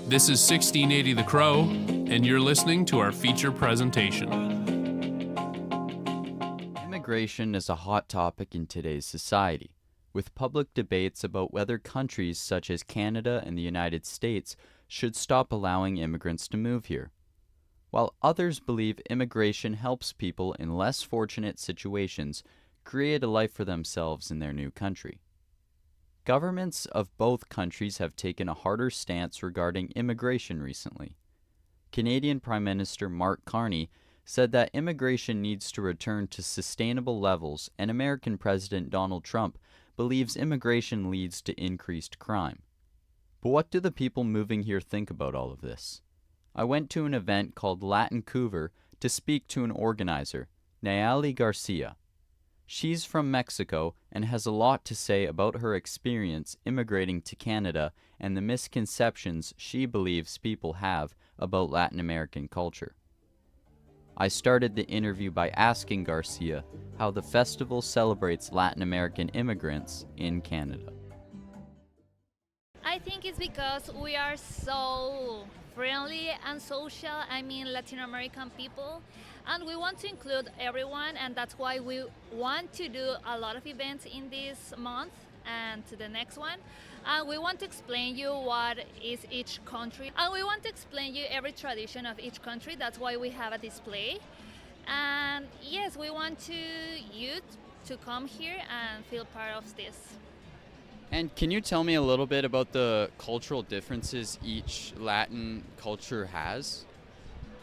This is 1680 The Crow, and you're listening to our feature presentation. Immigration is a hot topic in today's society, with public debates about whether countries such as Canada and the United States should stop allowing immigrants to move here, while others believe immigration helps people in less fortunate situations create a life for themselves in their new country. Governments of both countries have taken a harder stance regarding immigration recently. Canadian Prime Minister Mark Carney said that immigration needs to return to sustainable levels, and American President Donald Trump believes immigration leads to increased crime. But what do the people moving here think about all of this? I went to an event called Latincouver to speak to an organizer, Nayeli Garcia. She's from Mexico and has a lot to say about her experience immigrating to Canada and the misconceptions she believes people have about Latin American culture. I started the interview by asking Garcia how the festival celebrates Latin American immigrants in Canada. I think it's because we are so friendly and social, Latin American people, and we want to include everyone, and that's why we want to do a lot of events in this month and to the next one. We want to explain you what is each country, and we want to explain you every tradition of each country. That's why we have a display. And yes, we want you to come here and feel part of this. And can you tell me a little bit about the cultural differences each Latin culture has?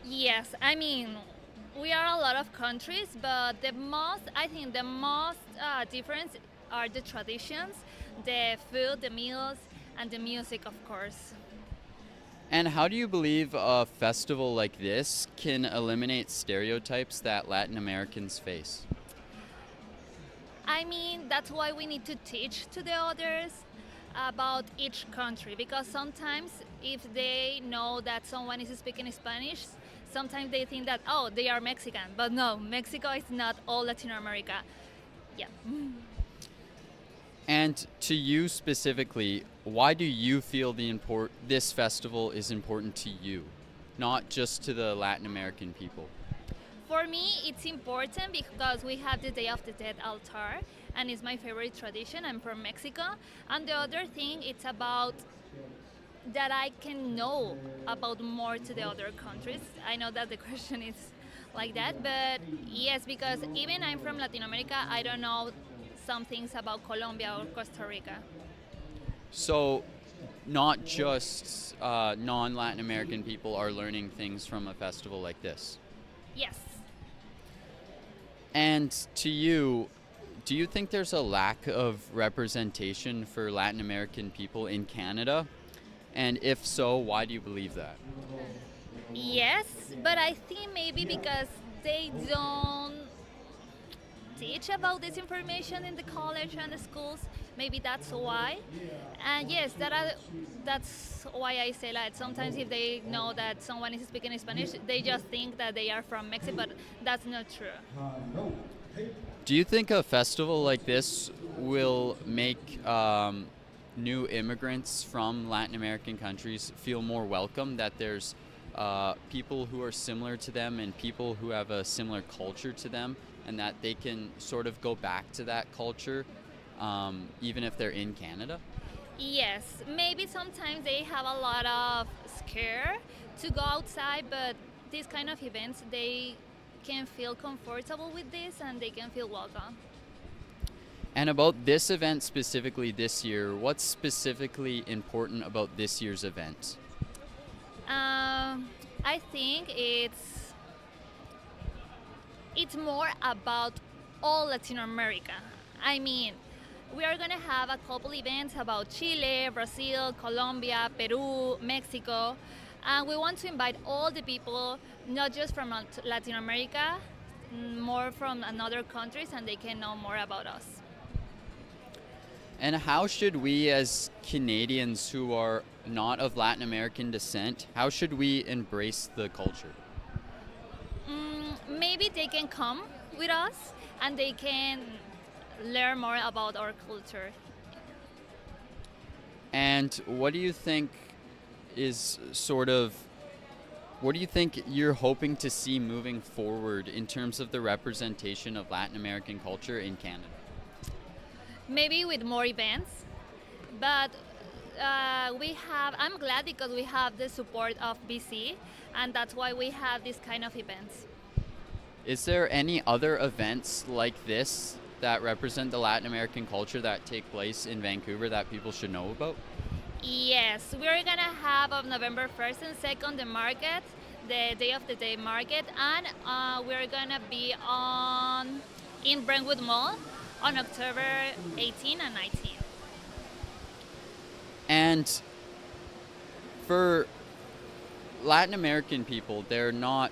Yes, we are a lot of countries, but the most difference are the traditions, the food, the meals, and the music, of course. And how do you believe a festival like this can eliminate stereotypes that Latin Americans face? That's why we need to teach to the others about each country, because sometimes if they know that someone is speaking Spanish, sometimes they think that, oh, they are Mexican. But no, Mexico is not all Latin America. Yeah. And to you specifically, why do you feel this festival is important to you, not just to the Latin American people? For me, it's important because we have the Day of the Dead altar, and it's my favorite tradition. I'm from Mexico. And the other thing, it's about that I can know about more to the other countries. I know that the question is like that, but yes, because even I'm from Latin America, I don't know some things about Colombia or Costa Rica. So not just non-Latin American people are learning things from a festival like this? Yes. And to you, do you think there's a lack of representation for Latin American people in Canada? And if so, why do you believe that? Yes, but I think maybe because they don't teach about this information in the college and the schools, maybe that's why. And yes, that's why I say that sometimes if they know that someone is speaking Spanish, they just think that they are from Mexico, but that's not true. Do you think a festival like this will make new immigrants from Latin American countries feel more welcome, that there's people who are similar to them and people who have a similar culture to them, and that they can sort of go back to that culture even if they're in Canada? Yes, maybe sometimes they have a lot of scare to go outside, but these kind of events, they can feel comfortable with this and they can feel welcome. And about this event specifically this year, what's specifically important about this year's event? I think it's more about all Latin America. We are going to have a couple events about Chile, Brazil, Colombia, Peru, Mexico, and we want to invite all the people, not just from Latin America, more from other countries, and they can know more about us. And how should we, as Canadians who are not of Latin American descent, how should we embrace the culture? Maybe they can come with us and they can learn more about our culture. And what do you think is sort of, what do you think you're hoping to see moving forward in terms of the representation of Latin American culture in Canada? Maybe with more events, but I'm glad because we have the support of BC, and that's why we have this kind of events. Is there any other events like this that represent the Latin American culture that take place in Vancouver that people should know about? Yes, we're gonna have on November 1st and 2nd the market, the Day of the Day market, and we're gonna be in Brentwood Mall on October 18 and 19. And for Latin American people, there's not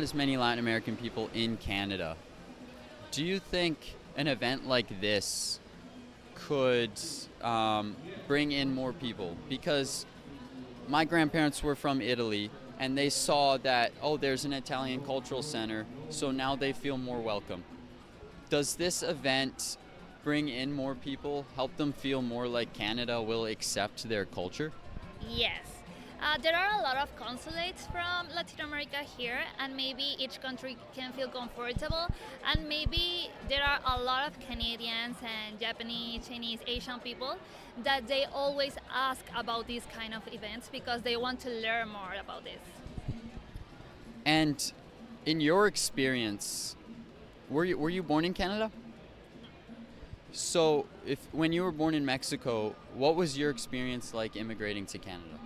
as many Latin American people in Canada. Do you think an event like this could bring in more people? Because my grandparents were from Italy, and they saw that, oh, there's an Italian cultural center, so now they feel more welcome. Does this event bring in more people, help them feel more like Canada will accept their culture? Yes. There are a lot of consulates from Latin America here, and maybe each country can feel comfortable, and maybe there are a lot of Canadians and Japanese, Chinese, Asian people that they always ask about these kind of events because they want to learn more about this. And in your experience, were you born in Canada? So when you were born in Mexico, what was your experience like immigrating to Canada?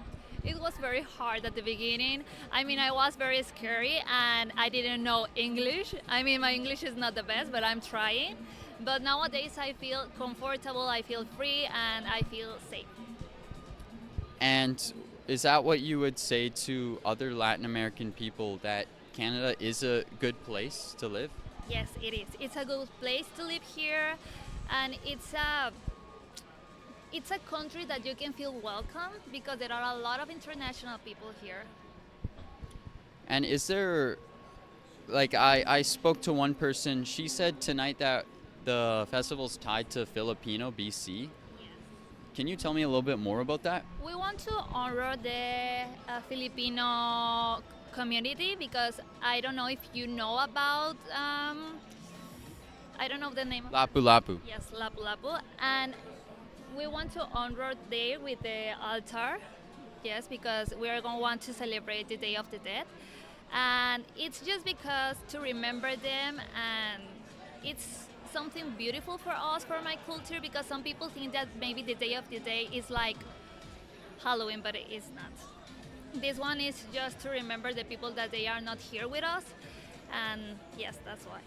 It was very hard at the beginning. I mean, I was very scary and I didn't know English. I mean, my English is not the best, but I'm trying. But nowadays I feel comfortable, I feel free, and I feel safe. And is that what you would say to other Latin American people, that Canada is a good place to live? Yes, it is. It's a good place to live here, and it's a country that you can feel welcome because there are a lot of international people here. And is there, like, I spoke to one person, she said tonight that the festival's tied to Filipino BC. Yes. Can you tell me a little bit more about that? We want to honor the Filipino community because I don't know if you know about, I don't know the name. Lapu Lapu. Yes, Lapu Lapu. And we want to honor there with the altar, yes, because we are going to want to celebrate the Day of the Dead. And it's just because to remember them, and it's something beautiful for us, for my culture, because some people think that maybe the Day of the Day is like Halloween, but it is not. This one is just to remember the people that they are not here with us, and yes, that's why.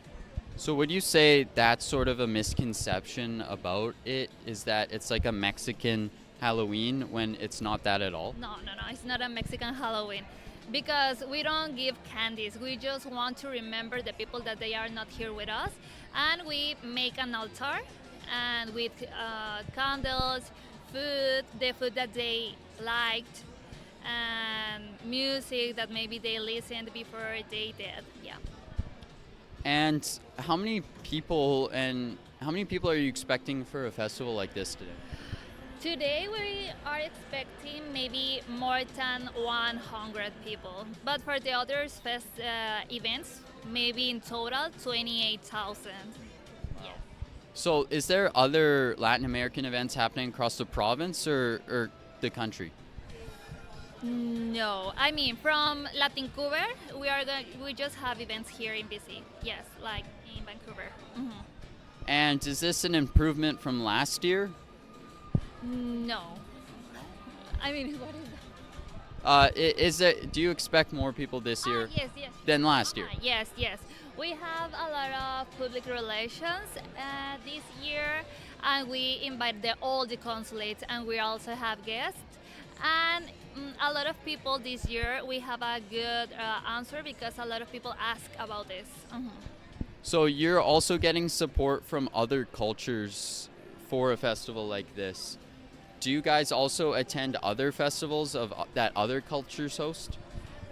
So would you say that's sort of a misconception about it, is that it's like a Mexican Halloween when it's not that at all? No, it's not a Mexican Halloween because we don't give candies. We just want to remember the people that they are not here with us, and we make an altar and with candles, food, the food that they liked, and music that maybe they listened before they did. Yeah. And how many people are you expecting for a festival like this today? Today we are expecting maybe more than 100 people, but for the other events, maybe in total 28,000. Yeah. So is there other Latin American events happening across the province or the country? No, I mean from Latincuber, we just have events here in BC. Yes, like in Vancouver. Mm-hmm. And is this an improvement from last year? No. I mean, what is that? Do you expect more people this year Yes. than last year? Yes. We have a lot of public relations this year, and we invite all the consulates, and we also have guests. And a lot of people this year, we have a good answer because a lot of people ask about this. Mm-hmm. So you're also getting support from other cultures for a festival like this. Do you guys also attend other festivals that other cultures host?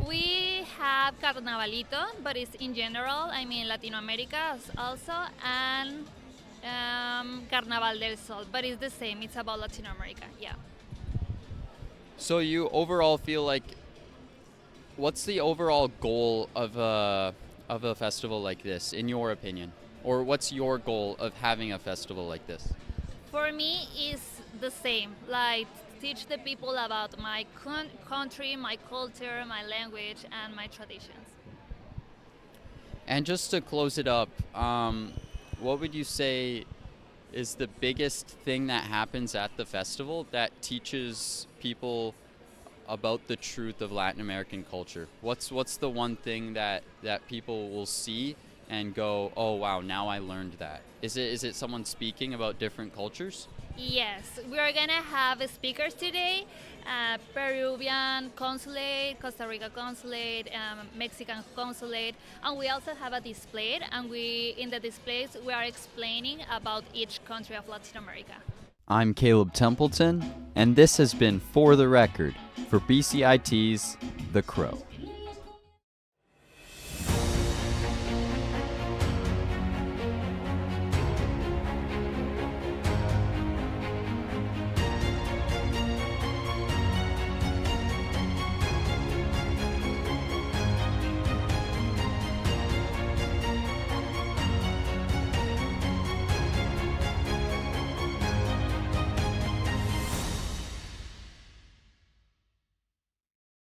We have Carnavalito, but it's in general, I mean Latin America also, and Carnaval del Sol, but it's the same, it's about Latin America, yeah. So you overall feel like, what's the overall goal of a festival like this, in your opinion? Or what's your goal of having a festival like this? For me, is the same. Like teach the people about my country, my culture, my language, and my traditions. And just to close it up, what would you say is the biggest thing that happens at the festival that teaches people about the truth of Latin American culture? What's the one thing that people will see and go, oh wow, now I learned that? Is it someone speaking about different cultures? Yes, we are gonna have speakers today. Peruvian consulate, Costa Rica consulate, Mexican consulate, and we also have a display. And in the displays we are explaining about each country of Latin America. I'm Caleb Templeton, and this has been For the Record for BCIT's The Crow.